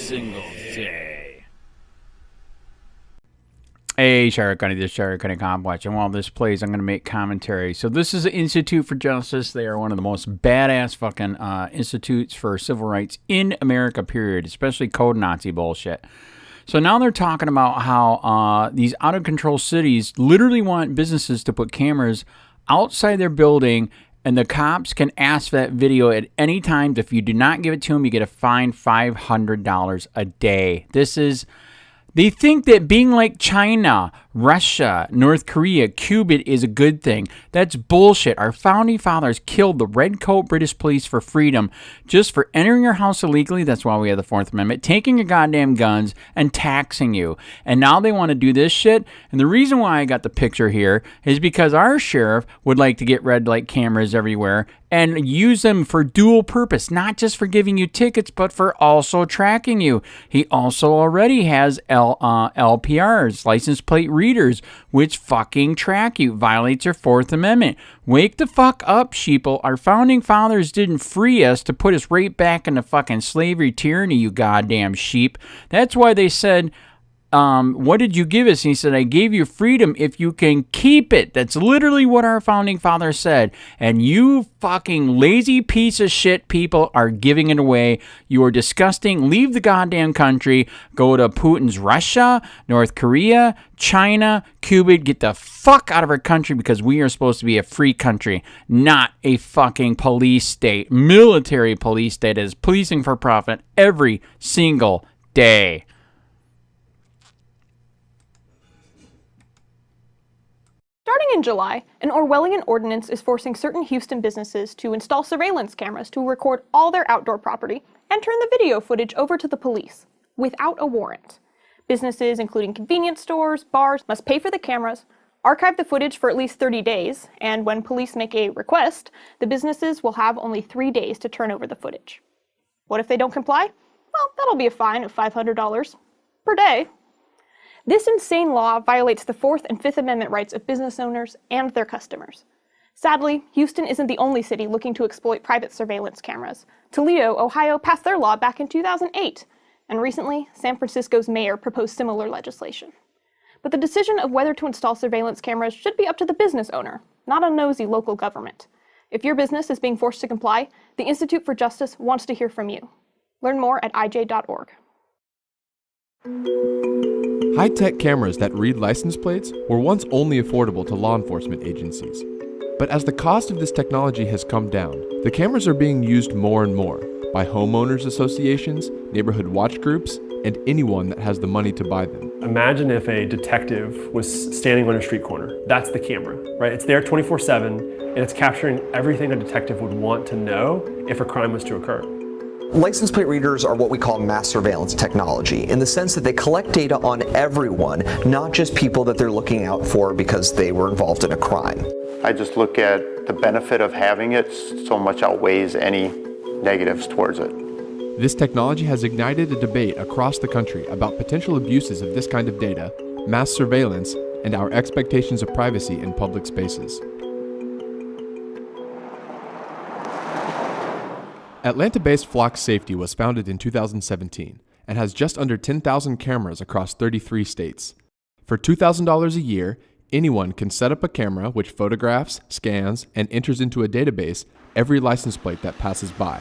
single day. Hey, Sheriff Gunny, this is Sheriff Gunny Complex, and while this plays, I'm going to make commentary. So this is the Institute for Justice. They are one of the most badass fucking institutes for civil rights in America, period, especially code Nazi bullshit. So now they're talking about how these out-of-control cities literally want businesses to put cameras outside their building, and the cops can ask for that video at any time. If you do not give it to them, you get a fine $500 a day. They think that being like China, Russia, North Korea, Cuba is a good thing. That's bullshit. Our founding fathers killed the red coat British police for freedom, just for entering your house illegally. That's why we have the Fourth Amendment, taking your goddamn guns and taxing you. And now they want to do this shit. And the reason why I got the picture here is because our sheriff would like to get red light cameras everywhere and use them for dual purpose, not just for giving you tickets, but for also tracking you. He also already has LPRs, license plate readers, which fucking track you. Violates your Fourth Amendment. Wake the fuck up, sheeple. Our founding fathers didn't free us to put us right back into fucking slavery tyranny, you goddamn sheep. That's why they said, what did you give us? And he said, I gave you freedom if you can keep it. That's literally what our founding fathers said. And you fucking lazy piece of shit people are giving it away. You are disgusting. Leave the goddamn country. Go to Putin's Russia, North Korea, China, Cuba. Get the fuck out of our country, because we are supposed to be a free country, not a fucking police state, military police state that is policing for profit every single day. Starting in July, an Orwellian ordinance is forcing certain Houston businesses to install surveillance cameras to record all their outdoor property and turn the video footage over to the police, without a warrant. Businesses, including convenience stores, bars, must pay for the cameras, archive the footage for at least 30 days, and when police make a request, the businesses will have only 3 days to turn over the footage. What if they don't comply? Well, that'll be a fine of $500 per day. This insane law violates the Fourth and Fifth Amendment rights of business owners and their customers. Sadly, Houston isn't the only city looking to exploit private surveillance cameras. Toledo, Ohio passed their law back in 2008, and recently, San Francisco's mayor proposed similar legislation. But the decision of whether to install surveillance cameras should be up to the business owner, not a nosy local government. If your business is being forced to comply, the Institute for Justice wants to hear from you. Learn more at ij.org. High-tech cameras that read license plates were once only affordable to law enforcement agencies. But as the cost of this technology has come down, the cameras are being used more and more by homeowners associations, neighborhood watch groups, and anyone that has the money to buy them. Imagine if a detective was standing on a street corner. That's the camera, right? It's there 24/7, and it's capturing everything a detective would want to know if a crime was to occur. License plate readers are what we call mass surveillance technology, in the sense that they collect data on everyone, not just people that they're looking out for because they were involved in a crime. I just look at the benefit of having it so much outweighs any negatives towards it. This technology has ignited a debate across the country about potential abuses of this kind of data, mass surveillance, and our expectations of privacy in public spaces. Atlanta-based Flock Safety was founded in 2017 and has just under 10,000 cameras across 33 states. For $2,000 a year, anyone can set up a camera which photographs, scans, and enters into a database every license plate that passes by.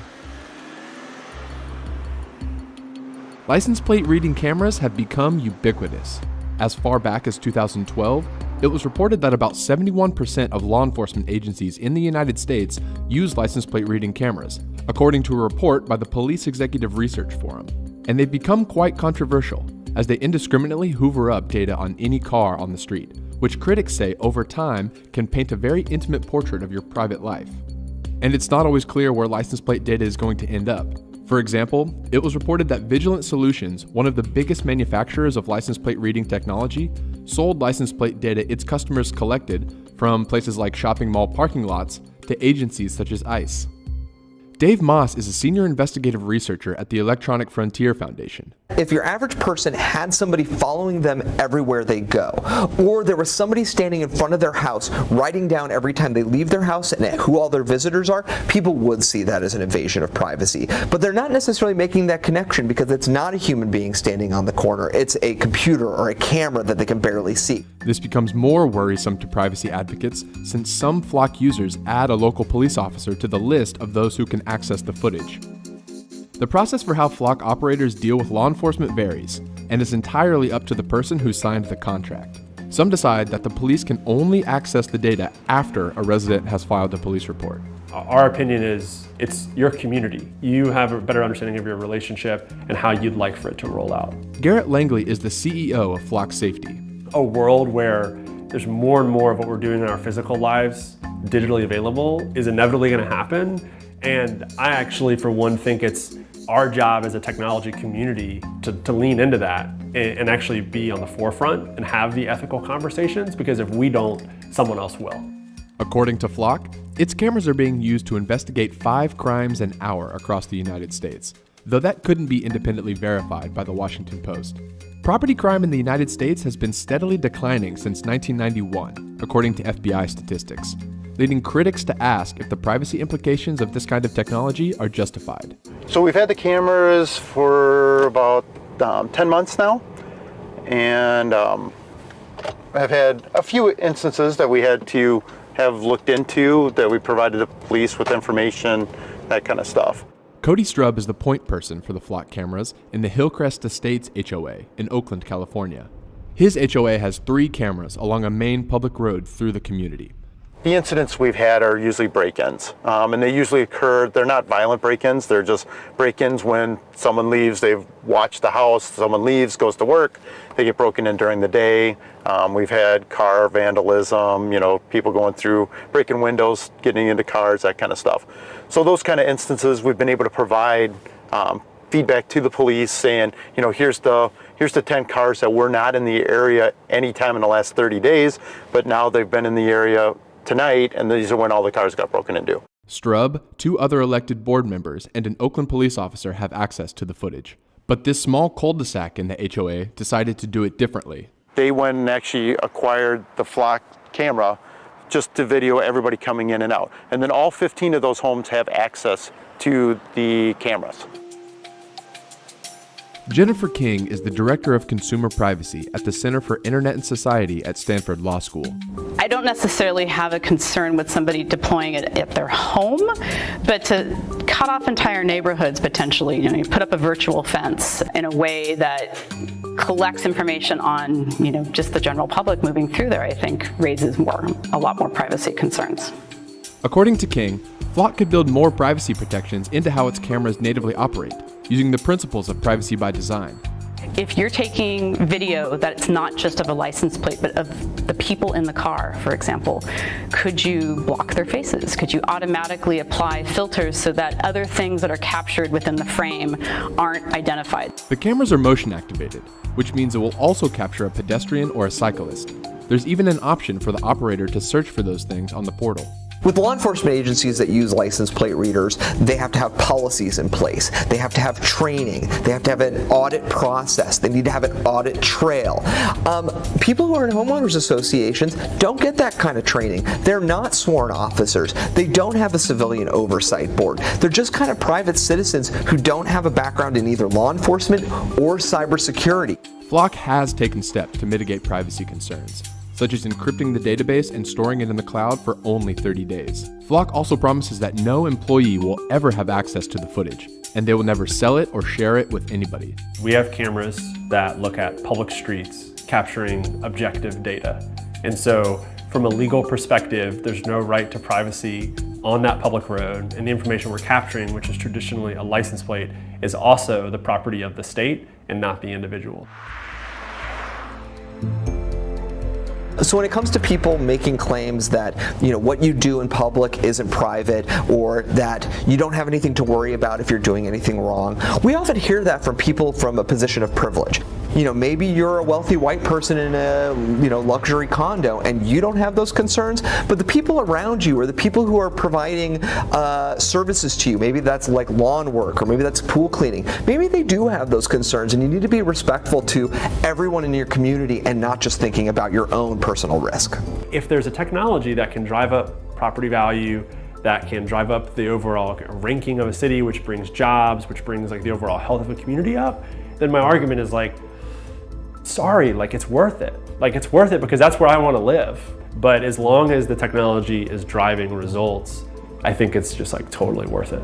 License plate reading cameras have become ubiquitous. As far back as 2012, it was reported that about 71% of law enforcement agencies in the United States use license plate reading cameras, according to a report by the Police Executive Research Forum. And they've become quite controversial, as they indiscriminately hoover up data on any car on the street, which critics say over time can paint a very intimate portrait of your private life. And it's not always clear where license plate data is going to end up. For example, it was reported that Vigilant Solutions, one of the biggest manufacturers of license plate reading technology, sold license plate data its customers collected from places like shopping mall parking lots to agencies such as ICE. Dave Moss is a senior investigative researcher at the Electronic Frontier Foundation. If your average person had somebody following them everywhere they go, or there was somebody standing in front of their house writing down every time they leave their house and who all their visitors are, people would see that as an invasion of privacy. But they're not necessarily making that connection because it's not a human being standing on the corner. It's a computer or a camera that they can barely see. This becomes more worrisome to privacy advocates since some Flock users add a local police officer to the list of those who can access the footage. The process for how Flock operators deal with law enforcement varies, and is entirely up to the person who signed the contract. Some decide that the police can only access the data after a resident has filed a police report. Our opinion is it's your community. You have a better understanding of your relationship and how you'd like for it to roll out. Garrett Langley is the CEO of Flock Safety. A world where there's more and more of what we're doing in our physical lives digitally available is inevitably going to happen. And I actually, for one, think it's our job as a technology community to lean into that and actually be on the forefront and have the ethical conversations, because if we don't, someone else will. According to Flock, its cameras are being used to investigate 5 crimes an hour across the United States, though that couldn't be independently verified by the Washington Post. Property crime in the United States has been steadily declining since 1991, according to FBI statistics, leading critics to ask if the privacy implications of this kind of technology are justified. So we've had the cameras for about 10 months now, and I've had a few instances that we had to have looked into, that we provided the police with information, that kind of stuff. Cody Strub is the point person for the Flock cameras in the Hillcrest Estates HOA in Oakland, California. His HOA has 3 cameras along a main public road through the community. The incidents we've had are usually break-ins, and they usually occur, they're not violent break-ins, they're just break-ins when someone leaves, they've watched the house, someone leaves, goes to work, they get broken in during the day. We've had car vandalism, people going through, breaking windows, getting into cars, that kind of stuff. So those kind of instances, we've been able to provide feedback to the police saying, here's the 10 cars that were not in the area anytime in the last 30 days, but now they've been in the area tonight, and these are when all the cars got broken into. Strub, 2 other elected board members, and an Oakland police officer have access to the footage. But this small cul-de-sac in the HOA decided to do it differently. They went and actually acquired the Flock camera just to video everybody coming in and out. And then all 15 of those homes have access to the cameras. Jennifer King is the Director of Consumer Privacy at the Center for Internet and Society at Stanford Law School. I don't necessarily have a concern with somebody deploying it at their home, but to cut off entire neighborhoods potentially, you put up a virtual fence in a way that collects information on, just the general public moving through there, I think raises a lot more privacy concerns. According to King, Flock could build more privacy protections into how its cameras natively operate, using the principles of privacy by design. If you're taking video that's not just of a license plate, but of the people in the car, for example, could you block their faces? Could you automatically apply filters so that other things that are captured within the frame aren't identified? The cameras are motion activated, which means it will also capture a pedestrian or a cyclist. There's even an option for the operator to search for those things on the portal. With law enforcement agencies that use license plate readers, they have to have policies in place. They have to have training. They have to have an audit process. They need to have an audit trail. People who are in homeowners associations don't get that kind of training. They're not sworn officers. They don't have a civilian oversight board. They're just kind of private citizens who don't have a background in either law enforcement or cybersecurity. Flock has taken steps to mitigate privacy concerns, such as encrypting the database and storing it in the cloud for only 30 days. Flock also promises that no employee will ever have access to the footage, and they will never sell it or share it with anybody. We have cameras that look at public streets, capturing objective data. And so from a legal perspective, there's no right to privacy on that public road, and the information we're capturing, which is traditionally a license plate, is also the property of the state and not the individual. So when it comes to people making claims that, what you do in public isn't private, or that you don't have anything to worry about if you're doing anything wrong, we often hear that from people from a position of privilege. maybe you're a wealthy white person in a, luxury condo and you don't have those concerns, but the people around you or the people who are providing services to you, maybe that's like lawn work or maybe that's pool cleaning, maybe they do have those concerns, and you need to be respectful to everyone in your community and not just thinking about your own personal risk. If there's a technology that can drive up property value, that can drive up the overall ranking of a city, which brings jobs, which brings like the overall health of a community up, then my argument is like, sorry, like it's worth it. Like it's worth it because that's where I want to live. But as long as the technology is driving results, I think it's just like totally worth it.